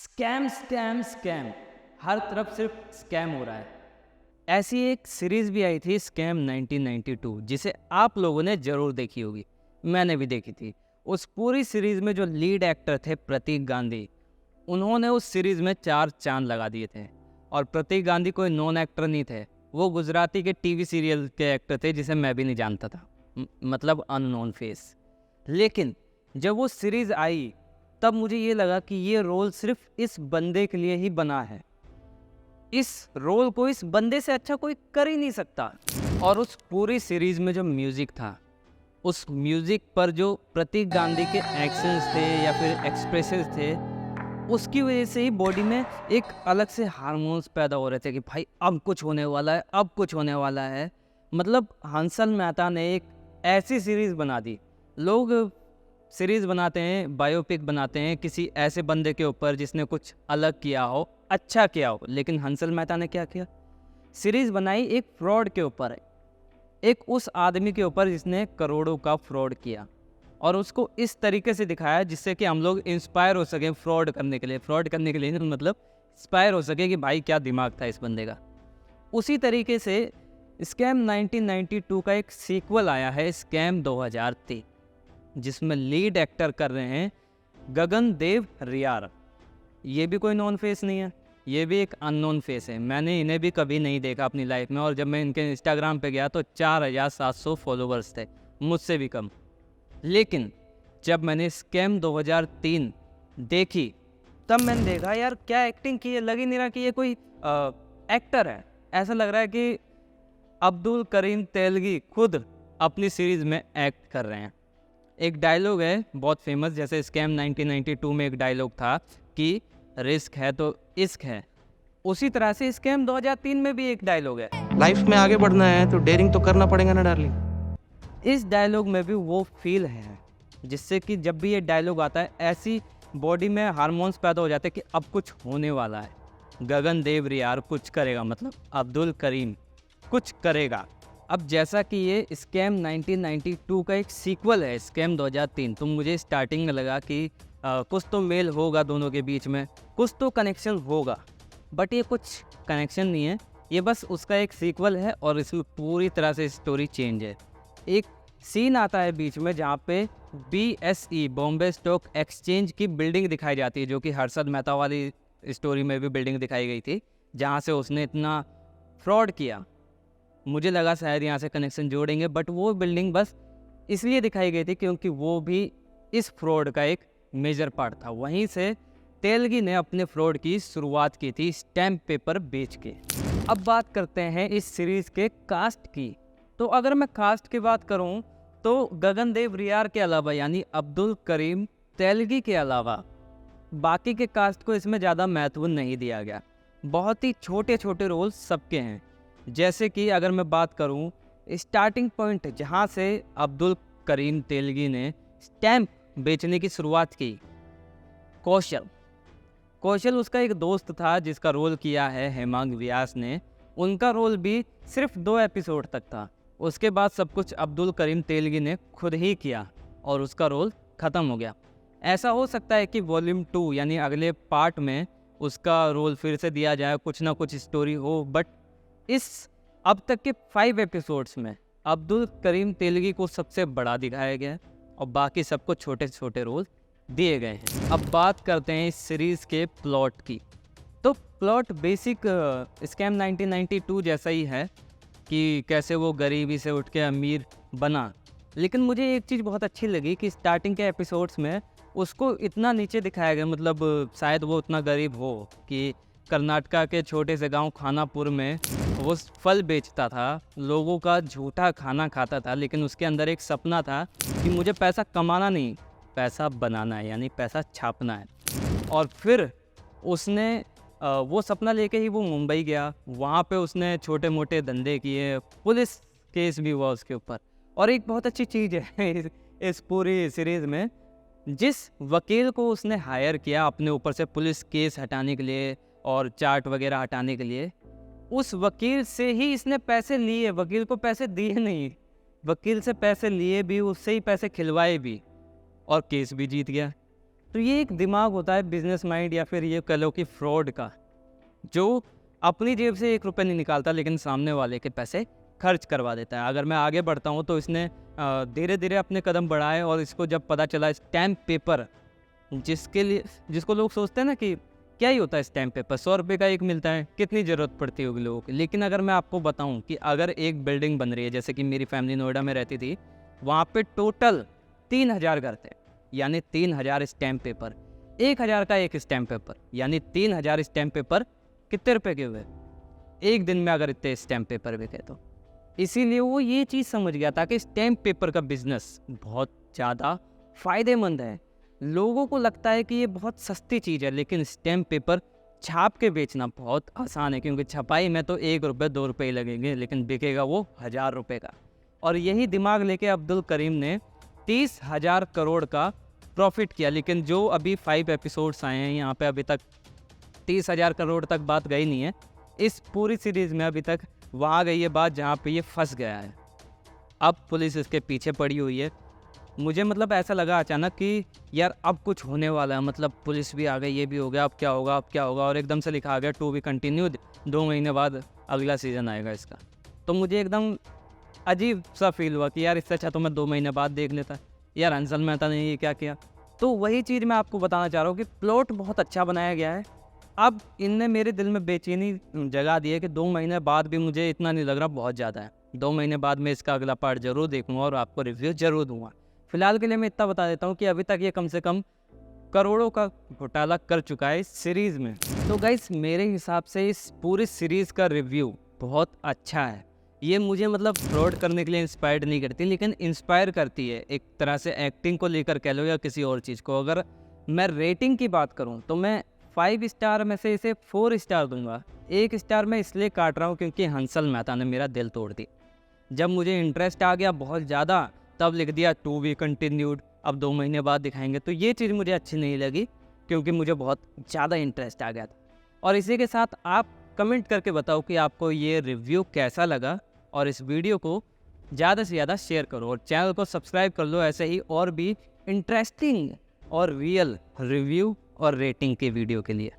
Scam scam scam, हर तरफ सिर्फ scam हो रहा है। ऐसी एक सीरीज भी आई थी स्कैम 1992, जिसे आप लोगों ने जरूर देखी होगी। मैंने भी देखी थी। उस पूरी सीरीज में जो लीड एक्टर थे प्रतीक गांधी, उन्होंने उस सीरीज में 4 चांद लगा दिए थे। और प्रतीक गांधी कोई नॉन एक्टर नहीं थे, वो गुजराती के टीवी सीरियल के एक्टर थे जिसे मैं भी नहीं जानता था, मतलब अननोन फेस। लेकिन जब वो सीरीज आई तब मुझे ये लगा कि ये रोल सिर्फ इस बंदे के लिए ही बना है। इस रोल को इस बंदे से अच्छा कोई कर ही नहीं सकता। और उस पूरी सीरीज में जो म्यूजिक था, उस म्यूजिक पर जो प्रतीक गांधी के एक्शंस थे या फिर एक्सप्रेशंस थे, उसकी वजह से ही बॉडी में एक अलग से हार्मोन्स पैदा हो रहे थे कि भाई अब कुछ होने वाला है, अब कुछ होने वाला है। मतलब हंसल मेहता ने एक ऐसी सीरीज बना दी। लोग सीरीज बनाते हैं, बायोपिक बनाते हैं किसी ऐसे बंदे के ऊपर जिसने कुछ अलग किया हो, अच्छा किया हो। लेकिन हंसल मेहता ने क्या किया? सीरीज बनाई एक फ्रॉड के ऊपर, एक उस आदमी के ऊपर जिसने करोड़ों का फ्रॉड किया, और उसको इस तरीके से दिखाया जिससे कि हम लोग इंस्पायर हो सकें फ्रॉड करने के लिए। फ्रॉड करने के लिए मतलब इंस्पायर हो सके कि भाई क्या दिमाग था इस बंदे का। उसी तरीके से स्कैम 1992 का एक सीक्वल आया है, स्कैम 2003, जिसमें लीड एक्टर कर रहे हैं गगनदेव रियार। ये भी कोई नॉन फेस नहीं है, ये भी एक अननोन फेस है। मैंने इन्हें भी कभी नहीं देखा अपनी लाइफ में, और जब मैं इनके इंस्टाग्राम पे गया तो 4700 फॉलोवर्स थे, मुझसे भी कम। लेकिन जब मैंने स्कैम 2003 देखी तब मैंने देखा यार क्या एक्टिंग की है। लग ही नहीं रहा कि ये कोई एक्टर है। ऐसा लग रहा है कि अब्दुल करीम तेलगी खुद अपनी सीरीज में एक्ट कर रहे हैं। एक डायलॉग है बहुत फेमस, जैसे स्कैम 1992 में एक डायलॉग था कि रिस्क है तो इश्क है, उसी तरह से स्कैम 2003 में भी एक डायलॉग है। लाइफ में आगे बढ़ना है तो डेयरिंग तो करना पड़ेगा ना डार्लिंग। इस डायलॉग में भी वो फील है जिससे कि जब भी ये डायलॉग आता है ऐसी बॉडी में हार्मोन्स पैदा हो जाते हैं कि अब कुछ होने वाला है। गगनदेव रियार कुछ करेगा, मतलब अब्दुल करीम कुछ करेगा। अब जैसा कि ये स्कैम 1992 का एक सीक्वल है स्कैम 2003, तो मुझे स्टार्टिंग में लगा कि कुछ तो मेल होगा दोनों के बीच में, कुछ तो कनेक्शन होगा। बट ये कुछ कनेक्शन नहीं है, ये बस उसका एक सीक्वल है और इसमें पूरी तरह से स्टोरी चेंज है। एक सीन आता है बीच में जहाँ पे BSE बॉम्बे स्टॉक एक्सचेंज की बिल्डिंग दिखाई जाती है, जो कि हर्षद मेहता वाली स्टोरी में भी बिल्डिंग दिखाई गई थी जहाँ से उसने इतना फ्रॉड किया। मुझे लगा शायद यहाँ से कनेक्शन जोड़ेंगे, बट वो बिल्डिंग बस इसलिए दिखाई गई थी क्योंकि वो भी इस फ्रॉड का एक मेजर पार्ट था। वहीं से तेलगी ने अपने फ्रॉड की शुरुआत की थी स्टैम्प पेपर बेच के। अब बात करते हैं इस सीरीज़ के कास्ट की। तो अगर मैं कास्ट की बात करूं तो गगनदेव रियार के अलावा यानी अब्दुल करीम तेलगी के अलावा बाकी के कास्ट को इसमें ज़्यादा महत्व नहीं दिया गया। बहुत ही छोटे छोटे रोल सबके हैं। जैसे कि अगर मैं बात करूं स्टार्टिंग पॉइंट जहां से अब्दुल करीम तेलगी ने स्टैम्प बेचने की शुरुआत की, कौशल उसका एक दोस्त था जिसका रोल किया है हेमांग व्यास ने। उनका रोल भी सिर्फ 2 एपिसोड तक था, उसके बाद सब कुछ अब्दुल करीम तेलगी ने खुद ही किया और उसका रोल ख़त्म हो गया। ऐसा हो सकता है कि वॉल्यूम 2 यानी अगले पार्ट में उसका रोल फिर से दिया जाए, कुछ ना कुछ स्टोरी हो। बट इस अब तक के 5 एपिसोड्स में अब्दुल करीम तेलगी को सबसे बड़ा दिखाया गया है और बाकी सबको छोटे छोटे रोल दिए गए हैं। अब बात करते हैं इस सीरीज़ के प्लॉट की। तो प्लॉट बेसिक स्कैम 1992 जैसा ही है कि कैसे वो गरीबी से उठ के अमीर बना। लेकिन मुझे एक चीज़ बहुत अच्छी लगी कि स्टार्टिंग के एपिसोड्स में उसको इतना नीचे दिखाया गया, मतलब शायद वो उतना गरीब हो कि कर्नाटका के छोटे से गांव खानापुर में वो फल बेचता था, लोगों का झूठा खाना खाता था, लेकिन उसके अंदर एक सपना था कि मुझे पैसा कमाना नहीं, पैसा बनाना है, यानी पैसा छापना है। और फिर उसने वो सपना लेके ही वो मुंबई गया। वहाँ पे उसने छोटे मोटे धंधे किए, पुलिस केस भी हुआ उसके ऊपर। और एक बहुत अच्छी चीज़ है इस पूरी सीरीज़ में, जिस वकील को उसने हायर किया अपने ऊपर से पुलिस केस हटाने के लिए और चार्ट वगैरह हटाने के लिए, उस वकील से ही इसने पैसे लिए। वकील को पैसे दिए नहीं, वकील से पैसे लिए भी, उससे ही पैसे खिलवाए भी, और केस भी जीत गया। तो ये एक दिमाग होता है बिजनेस माइंड या फिर ये कह लो कि फ्रॉड का, जो अपनी जेब से 1 रुपया नहीं निकालता लेकिन सामने वाले के पैसे खर्च करवा देता है। अगर मैं आगे बढ़ता हूँ तो इसने धीरे धीरे अपने कदम बढ़ाए और इसको जब पता चला स्टैम्प पेपर, जिसको लोग सोचते हैं ना कि क्या ही होता है स्टैम्प पेपर, 100 रुपये का एक मिलता है, कितनी ज़रूरत पड़ती होगी लोगों की। लेकिन अगर मैं आपको बताऊं कि अगर एक बिल्डिंग बन रही है, जैसे कि मेरी फैमिली नोएडा में रहती थी, वहाँ पे टोटल 3000 घर थे, यानी 3000 स्टैम्प पेपर, 1000 का एक स्टैम्प पेपर, यानी 3000 स्टैम्प पेपर कितने रुपए के हुए एक दिन में अगर इतने स्टैम्प पेपर बिके तो। इसीलिए वो ये चीज़ समझ गया था कि स्टैम्प पेपर का बिजनेस बहुत ज़्यादा फायदेमंद है। लोगों को लगता है कि ये बहुत सस्ती चीज़ है, लेकिन स्टैम्प पेपर छाप के बेचना बहुत आसान है, क्योंकि छपाई में तो 1 रुपये 2 रुपये ही लगेंगे, लेकिन बिकेगा वो 1000 रुपये का। और यही दिमाग लेके अब्दुल करीम ने 30,000 करोड़ का प्रॉफिट किया। लेकिन जो अभी 5 एपिसोड्स आए हैं यहाँ पे, अभी तक 30,000 करोड़ तक बात गई नहीं है। इस पूरी सीरीज़ में अभी तक वहाँ गई है बात जहाँ पे ये फंस गया है। अब पुलिस इसके पीछे पड़ी हुई है। मुझे मतलब ऐसा लगा अचानक कि यार अब कुछ होने वाला है, मतलब पुलिस भी आ गई, ये भी हो गया, अब क्या होगा, अब क्या होगा। और एकदम से लिखा आ गया टू बी कंटिन्यूड, 2 महीने बाद अगला सीज़न आएगा इसका। तो मुझे एकदम अजीब सा फील हुआ कि यार इससे अच्छा तो मैं 2 महीने बाद देख लेता। यार हंसल मेहता ने ये क्या किया। तो वही चीज़ मैं आपको बताना चाह रहा हूँ कि प्लॉट बहुत अच्छा बनाया गया है। अब इनने मेरे दिल में बेचैनी जगा दी है कि 2 महीने बाद भी मुझे इतना नहीं लग रहा बहुत ज़्यादा है। 2 महीने बाद मैं इसका अगला पार्ट ज़रूर देखूँगा और आपको रिव्यू ज़रूर दूँगा। फिलहाल के लिए मैं इतना बता देता हूँ कि अभी तक ये कम से कम करोड़ों का घोटाला कर चुका है इस सीरीज़ में। तो गाइस मेरे हिसाब से इस पूरी सीरीज़ का रिव्यू बहुत अच्छा है। ये मुझे मतलब फ्रॉड करने के लिए इंस्पायर्ड नहीं करती, लेकिन इंस्पायर करती है एक तरह से, एक्टिंग को लेकर कह लो या किसी और चीज़ को। अगर मैं रेटिंग की बात करूँ तो मैं 5 स्टार में से इसे 4 स्टार दूंगा। 1 स्टार मैं इसलिए काट रहा हूँ क्योंकि हंसल मेहता ने मेरा दिल तोड़ दिया। जब मुझे इंटरेस्ट आ गया बहुत ज़्यादा, तब लिख दिया टू बी कंटिन्यूड, अब 2 महीने बाद दिखाएंगे। तो ये चीज़ मुझे अच्छी नहीं लगी क्योंकि मुझे बहुत ज़्यादा इंटरेस्ट आ गया था। और इसी के साथ आप कमेंट करके बताओ कि आपको ये रिव्यू कैसा लगा, और इस वीडियो को ज़्यादा से ज़्यादा शेयर करो और चैनल को सब्सक्राइब कर लो ऐसे ही और भी इंटरेस्टिंग और रियल रिव्यू और रेटिंग के वीडियो के लिए।